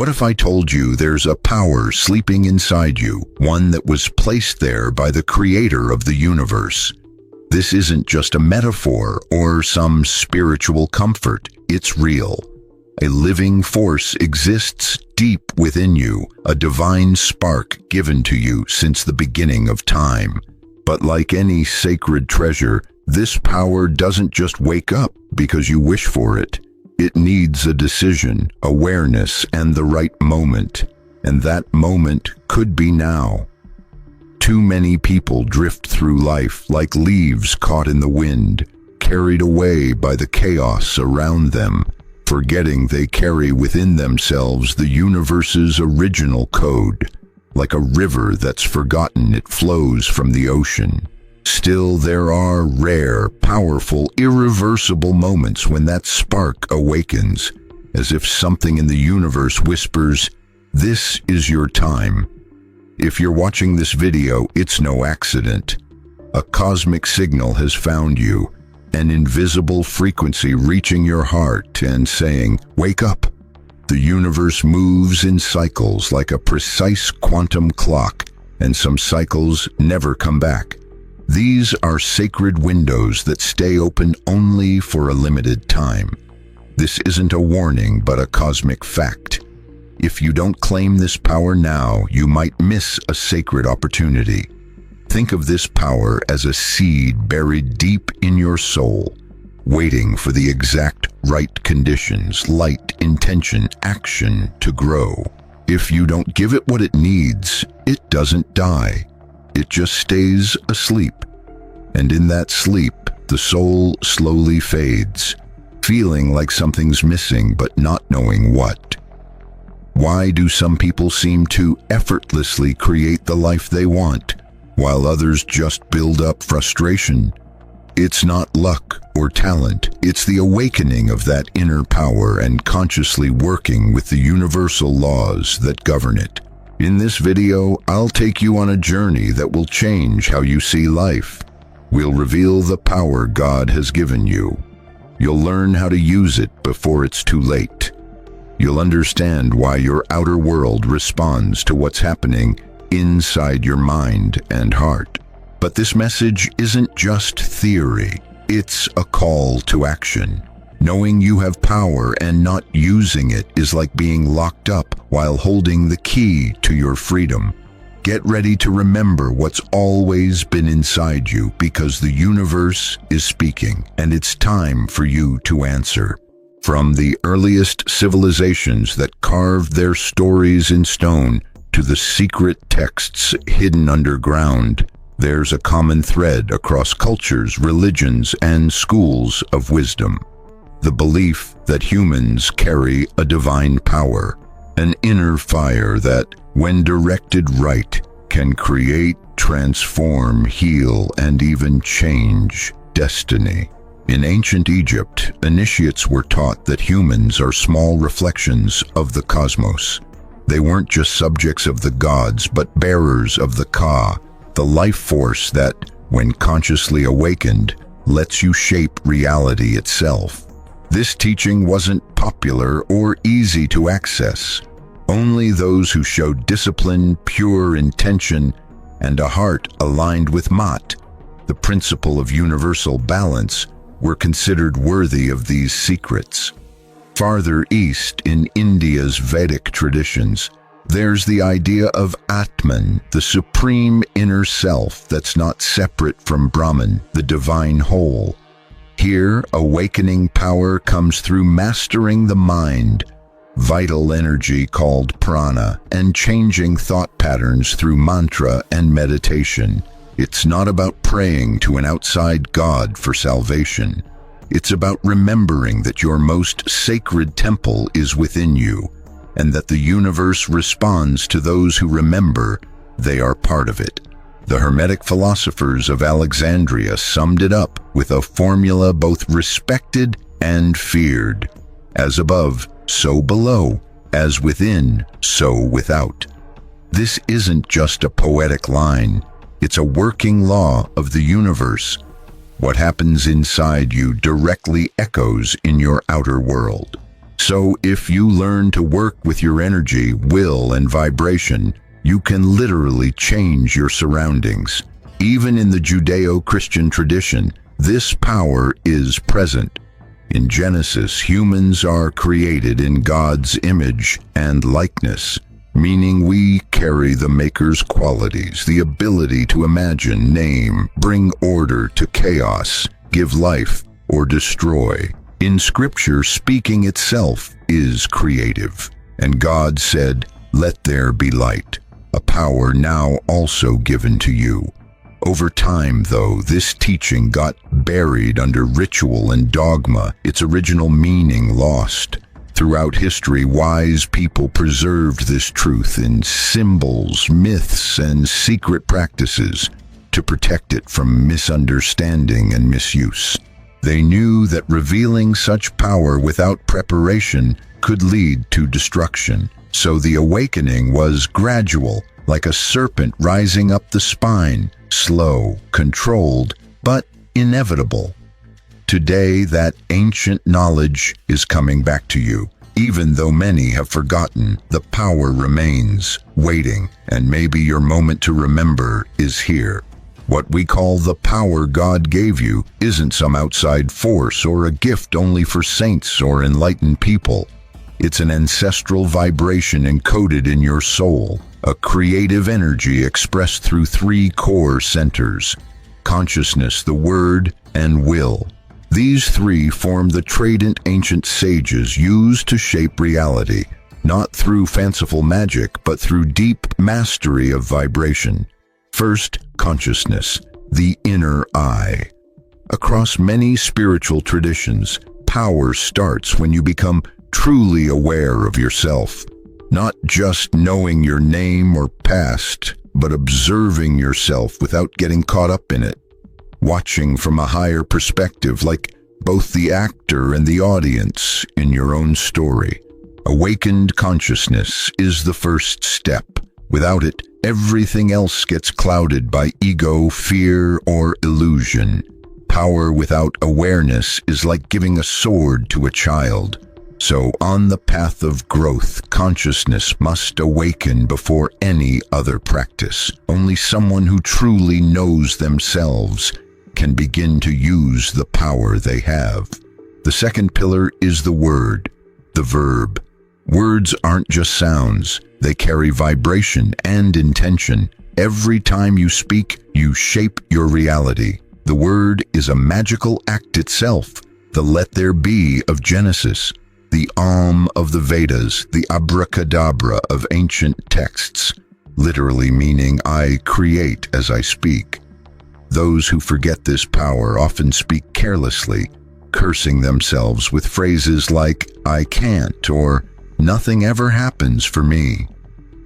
What if I told you there's a power sleeping inside you, one that was placed there by the creator of the universe? This isn't just a metaphor or some spiritual comfort. It's real. A living force exists deep within you, a divine spark given to you since the beginning of time. But like any sacred treasure, this power doesn't just wake up because you wish for it. It needs a decision, awareness, and the right moment. And that moment could be now. Too many people drift through life like leaves caught in the wind, carried away by the chaos around them, forgetting they carry within themselves the universe's original code. Like a river that's forgotten, it flows from the ocean. Still, there are rare, powerful, irreversible moments when that spark awakens, as if something in the universe whispers, "This is your time." If you're watching this video, it's no accident. A cosmic signal has found you, an invisible frequency reaching your heart and saying, "Wake up." The universe moves in cycles like a precise quantum clock, and some cycles never come back. These are sacred windows that stay open only for a limited time. This isn't a warning, but a cosmic fact. If you don't claim this power now, you might miss a sacred opportunity. Think of this power as a seed buried deep in your soul, waiting for the exact right conditions, light, intention, action to grow. If you don't give it what it needs, it doesn't die. It just stays asleep. And in that sleep, the soul slowly fades, feeling like something's missing but not knowing what. Why do some people seem to effortlessly create the life they want, while others just build up frustration? It's not luck or talent, it's the awakening of that inner power and consciously working with the universal laws that govern it. In this video, I'll take you on a journey that will change how you see life. We'll reveal the power God has given you. You'll learn how to use it before it's too late. You'll understand why your outer world responds to what's happening inside your mind and heart. But this message isn't just theory, it's a call to action. Knowing you have power and not using it is like being locked up while holding the key to your freedom. Get ready to remember what's always been inside you, because the universe is speaking, and it's time for you to answer. From the earliest civilizations that carved their stories in stone to the secret texts hidden underground, there's a common thread across cultures, religions, and schools of wisdom. The belief that humans carry a divine power, an inner fire that, when directed right, can create, transform, heal, and even change destiny. In ancient Egypt, initiates were taught that humans are small reflections of the cosmos. They weren't just subjects of the gods, but bearers of the Ka, the life force that, when consciously awakened, lets you shape reality itself. This teaching wasn't popular or easy to access. Only those who showed discipline, pure intention, and a heart aligned with Mat, the principle of universal balance, were considered worthy of these secrets. Farther east, in India's Vedic traditions, there's the idea of Atman, the supreme inner self that's not separate from Brahman, the divine whole. Here, awakening power comes through mastering the mind, vital energy called prana, and changing thought patterns through mantra and meditation. It's not about praying to an outside God for salvation. It's about remembering that your most sacred temple is within you, and that the universe responds to those who remember they are part of it. The Hermetic philosophers of Alexandria summed it up with a formula both respected and feared. As above, so below. As within, so without. This isn't just a poetic line. It's a working law of the universe. What happens inside you directly echoes in your outer world. So if you learn to work with your energy, will, and vibration, you can literally change your surroundings. Even in the Judeo-Christian tradition, this power is present. In Genesis, humans are created in God's image and likeness, meaning we carry the Maker's qualities, the ability to imagine, name, bring order to chaos, give life, or destroy. In Scripture, speaking itself is creative, and God said, "Let there be light," a power now also given to you. Over time, though, this teaching got buried under ritual and dogma, its original meaning lost. Throughout history, wise people preserved this truth in symbols, myths, and secret practices to protect it from misunderstanding and misuse. They knew that revealing such power without preparation could lead to destruction. So the awakening was gradual, like a serpent rising up the spine, slow, controlled, but inevitable. Today, that ancient knowledge is coming back to you. Even though many have forgotten, the power remains, waiting, and maybe your moment to remember is here. What we call the power God gave you isn't some outside force or a gift only for saints or enlightened people. It's an ancestral vibration encoded in your soul, a creative energy expressed through three core centers: consciousness, the word, and will. These three form the trident ancient sages used to shape reality, not through fanciful magic, but through deep mastery of vibration. First, consciousness, the inner eye. Across many spiritual traditions, power starts when you become truly aware of yourself. Not just knowing your name or past, but observing yourself without getting caught up in it. Watching from a higher perspective, like both the actor and the audience in your own story. Awakened consciousness is the first step. Without it, everything else gets clouded by ego, fear, or illusion. Power without awareness is like giving a sword to a child. So, on the path of growth, consciousness must awaken before any other practice. Only someone who truly knows themselves can begin to use the power they have. The second pillar is the word, the verb. Words aren't just sounds, they carry vibration and intention. Every time you speak, you shape your reality. The word is a magical act itself, the let there be of Genesis, the of the Vedas, the abracadabra of ancient texts, literally meaning I create as I speak. Those who forget this power often speak carelessly, cursing themselves with phrases like I can't or nothing ever happens for me.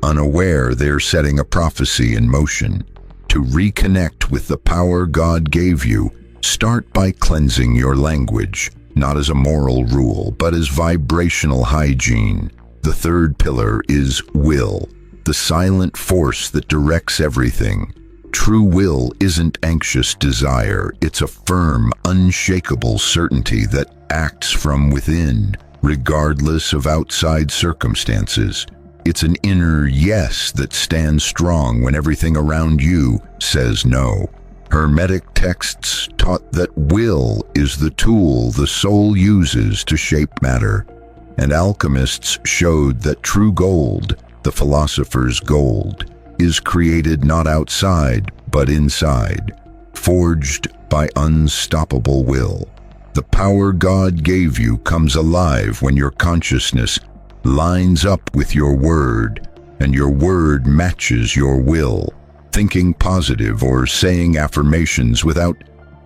Unaware, they're setting a prophecy in motion. To reconnect with the power God gave you, start by cleansing your language. Not as a moral rule, but as vibrational hygiene. The third pillar is will, the silent force that directs everything. True will isn't anxious desire, it's a firm, unshakable certainty that acts from within, regardless of outside circumstances. It's an inner yes that stands strong when everything around you says no. Hermetic texts taught that will is the tool the soul uses to shape matter, and alchemists showed that true gold, the philosopher's gold, is created not outside but inside, forged by unstoppable will. The power God gave you comes alive when your consciousness lines up with your word, and your word matches your will. Thinking positive or saying affirmations without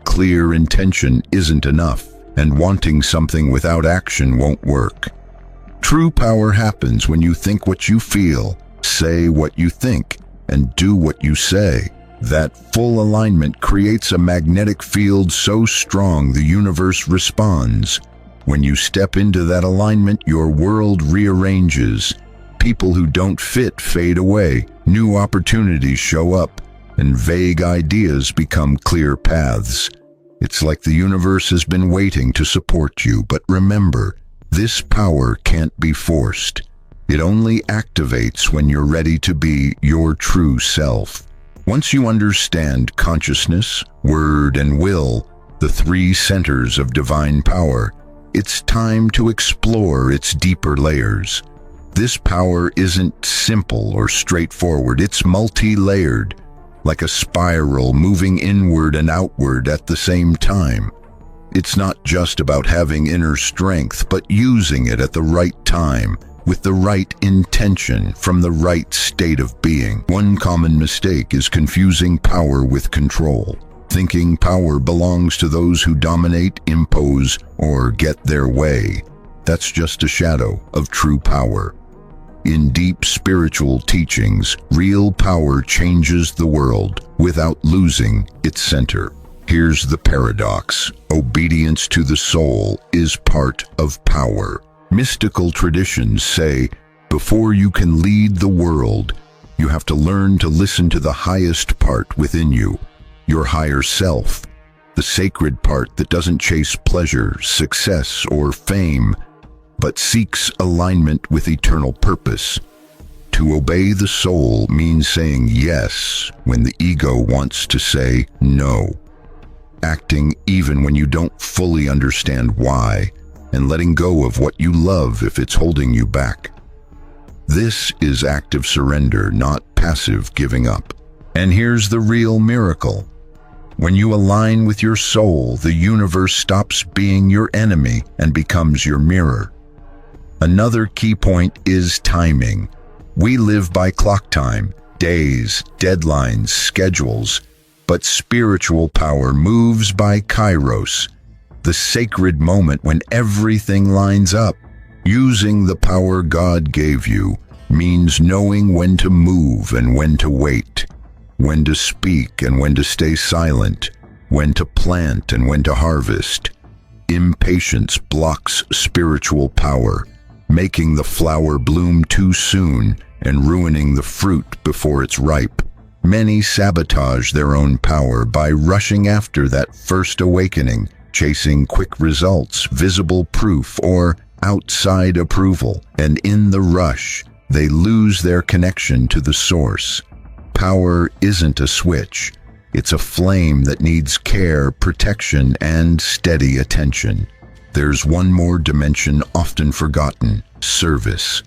clear intention isn't enough, and wanting something without action won't work. True power happens when you think what you feel, say what you think, and do what you say. That full alignment creates a magnetic field so strong the universe responds. When you step into that alignment, your world rearranges. People who don't fit fade away, new opportunities show up, and vague ideas become clear paths. It's like the universe has been waiting to support you, but remember, This power can't be forced. It only activates when you're ready to be your true self. Once you understand consciousness, word, and will, the three centers of divine power, it's time to explore its deeper layers. This power isn't simple or straightforward, it's multi-layered, like a spiral moving inward and outward at the same time. It's not just about having inner strength, but using it at the right time, with the right intention, from the right state of being. One common mistake is confusing power with control, thinking power belongs to those who dominate, impose, or get their way. That's just a shadow of true power. In deep spiritual teachings, real power changes the world without losing its center. Here's the paradox. Obedience to the soul is part of power. Mystical traditions say, before you can lead the world, you have to learn to listen to the highest part within you, your higher self, the sacred part that doesn't chase pleasure, success, or fame, but seeks alignment with eternal purpose. To obey the soul means saying yes when the ego wants to say no, acting even when you don't fully understand why, and letting go of what you love if it's holding you back. This is active surrender, not passive giving up. And here's the real miracle. When you align with your soul, the universe stops being your enemy and becomes your mirror. Another key point is timing. We live by clock time, days, deadlines, schedules, but spiritual power moves by kairos, the sacred moment when everything lines up. Using the power God gave you means knowing when to move and when to wait, when to speak and when to stay silent, when to plant and when to harvest. Impatience blocks spiritual power, making the flower bloom too soon and ruining the fruit before it's ripe. Many sabotage their own power by rushing after that first awakening, chasing quick results, visible proof, or outside approval, and in the rush, they lose their connection to the source. Power isn't a switch. It's a flame that needs care, protection, and steady attention. There's one more dimension often forgotten: service.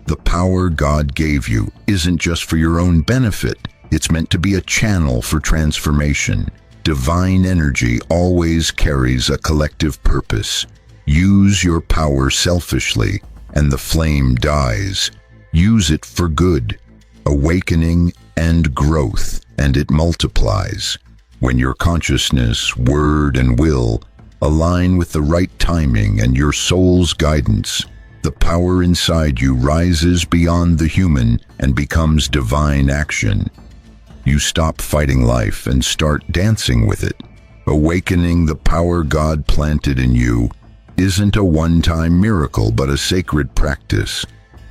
The power God gave you isn't just for your own benefit. It's meant to be a channel for transformation. Divine energy always carries a collective purpose. Use your power selfishly, and the flame dies. Use it for good, awakening, and growth, and it multiplies. When your consciousness, word, and will align with the right timing and your soul's guidance, the power inside you rises beyond the human and becomes divine action. You stop fighting life and start dancing with it. Awakening the power God planted in you isn't a one-time miracle, but a sacred practice,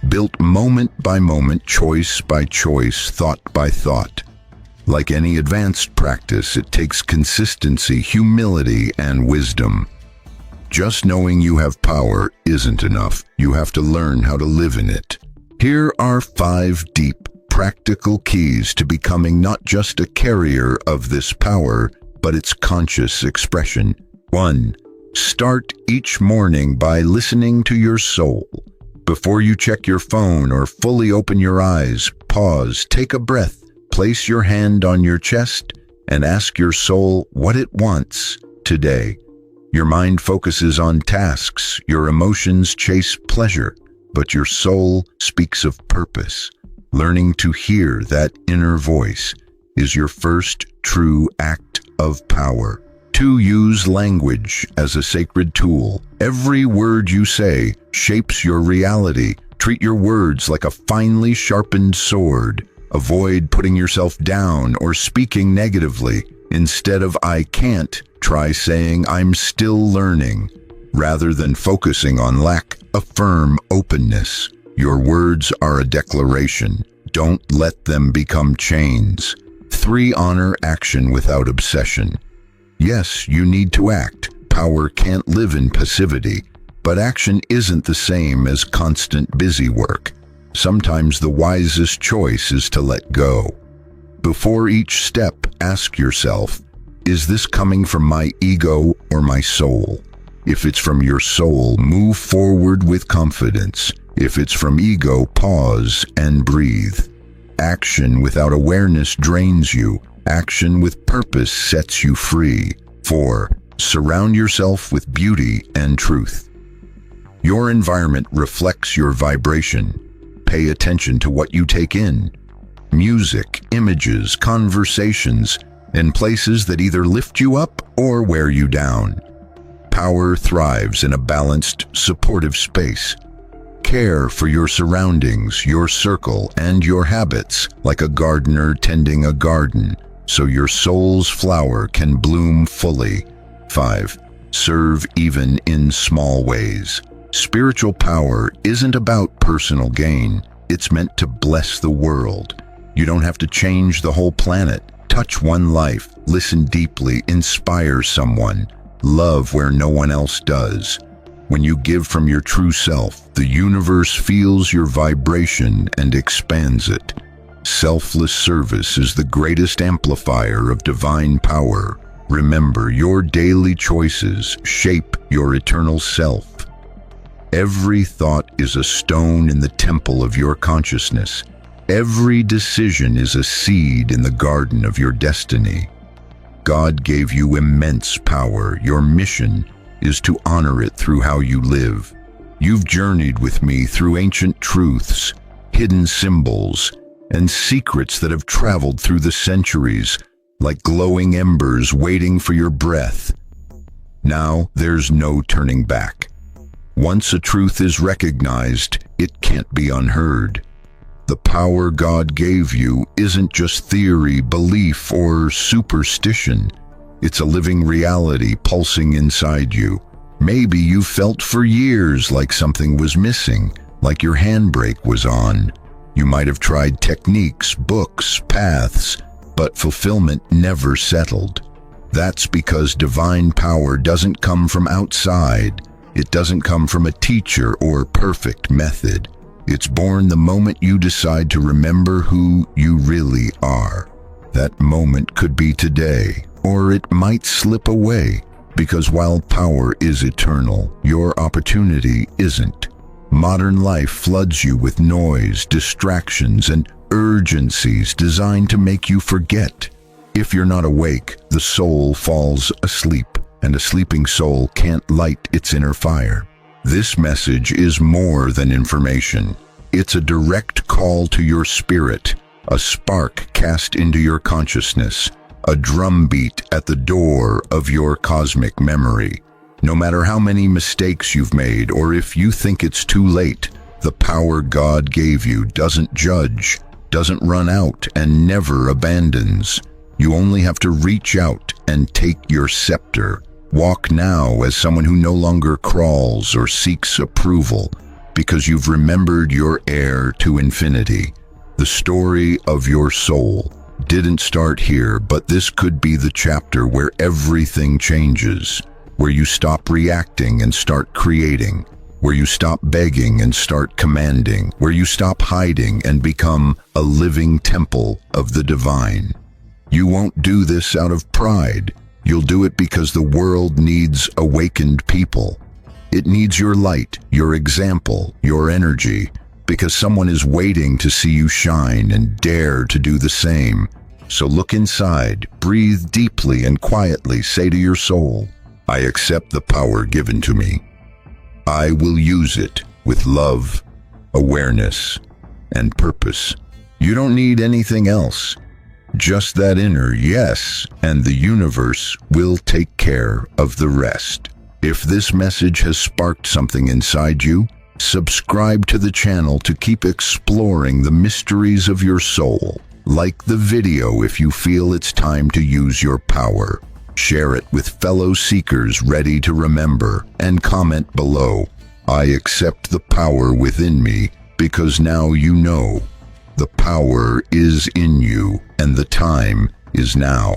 built moment by moment, choice by choice, thought by thought. Like any advanced practice, it takes consistency, humility, and wisdom. Just knowing you have power isn't enough. You have to learn how to live in it. Here are 5 deep, practical keys to becoming not just a carrier of this power, but its conscious expression. 1. Start each morning by listening to your soul. Before you check your phone or fully open your eyes, pause, take a breath, place your hand on your chest, and ask your soul what it wants today. Your mind focuses on tasks, your emotions chase pleasure, but your soul speaks of purpose. Learning to hear that inner voice is your first true act of power. 2. Use language as a sacred tool. Every word you say shapes your reality. Treat your words like a finely sharpened sword. Avoid putting yourself down or speaking negatively. Instead of "I can't," try saying "I'm still learning." Rather than focusing on lack, affirm openness. Your words are a declaration. Don't let them become chains. 3. Honor action without obsession. Yes, you need to act. Power can't live in passivity. But action isn't the same as constant busy work. Sometimes the wisest choice is to let go. Before each step, ask yourself, is this coming from my ego or my soul? If it's from your soul, move forward with confidence. If it's from ego, pause and breathe. Action without awareness drains you. Action with purpose sets you free. 4. Surround yourself with beauty and truth. Your environment reflects your vibration. Pay attention to what you take in. Music, images, conversations, and places that either lift you up or wear you down. Power thrives in a balanced, supportive space. Care for your surroundings, your circle, and your habits like a gardener tending a garden, so your soul's flower can bloom fully. 5. Serve even in small ways. Spiritual power isn't about personal gain. It's meant to bless the world. You don't have to change the whole planet. Touch one life, listen deeply, inspire someone, love where no one else does. When you give from your true self, the universe feels your vibration and expands it. Selfless service is the greatest amplifier of divine power. Remember, your daily choices shape your eternal self. Every thought is a stone in the temple of your consciousness. Every decision is a seed in the garden of your destiny. God gave you immense power. Your mission is to honor it through how you live. You've journeyed with me through ancient truths, hidden symbols, and secrets that have traveled through the centuries, like glowing embers waiting for your breath. Now there's no turning back. Once a truth is recognized, it can't be unheard. The power God gave you isn't just theory, belief, or superstition. It's a living reality pulsing inside you. Maybe you felt for years like something was missing, like your handbrake was on. You might have tried techniques, books, paths, but fulfillment never settled. That's because divine power doesn't come from outside. It doesn't come from a teacher or perfect method. It's born the moment you decide to remember who you really are. That moment could be today, or it might slip away, because while power is eternal, your opportunity isn't. Modern life floods you with noise, distractions, and urgencies designed to make you forget. If you're not awake, the soul falls asleep, and a sleeping soul can't light its inner fire. This message is more than information. It's a direct call to your spirit, a spark cast into your consciousness, a drumbeat at the door of your cosmic memory. No matter how many mistakes you've made, or if you think it's too late, the power God gave you doesn't judge, doesn't run out, and never abandons. You only have to reach out and take your scepter. Walk now as someone who no longer crawls or seeks approval, because you've remembered your heir to infinity. The story of your soul didn't start here, but this could be the chapter where everything changes, where you stop reacting and start creating, where you stop begging and start commanding, where you stop hiding and become a living temple of the divine. You won't do this out of pride. You'll do it because the world needs awakened people. It needs your light, your example, your energy, because someone is waiting to see you shine and dare to do the same. So look inside, breathe deeply and quietly, say to your soul, I accept the power given to me. I will use it with love, awareness, and purpose. You don't need anything else. Just that inner yes, and the universe will take care of the rest. If this message has sparked something inside you, subscribe to the channel to keep exploring the mysteries of your soul. Like the video if you feel it's time to use your power. Share it with fellow seekers ready to remember, and comment below, I accept the power within me, because now you know. The power is in you, and the time is now.